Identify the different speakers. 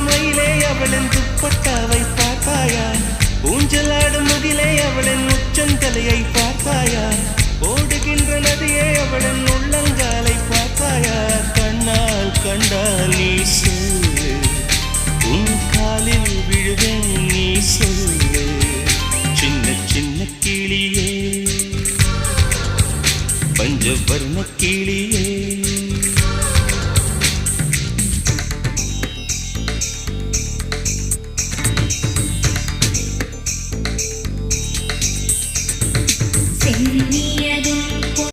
Speaker 1: மயிலே அவளின் துப்பட்டாவை பார்த்தாயா ஊஞ்சலாடும் முகிலே அவளின் உச்சந்தலையை பார்த்தாயா ஓடுகின்ற நதியே அவளின் உள்ளங்காலை பார்த்தாயா கண்ணால் கண்டால் நீ சொல்லு உன் காலில் விழுவேன் நீ சொல்லு சின்ன சின்ன கிளியே பஞ்சவர்ண கிளியே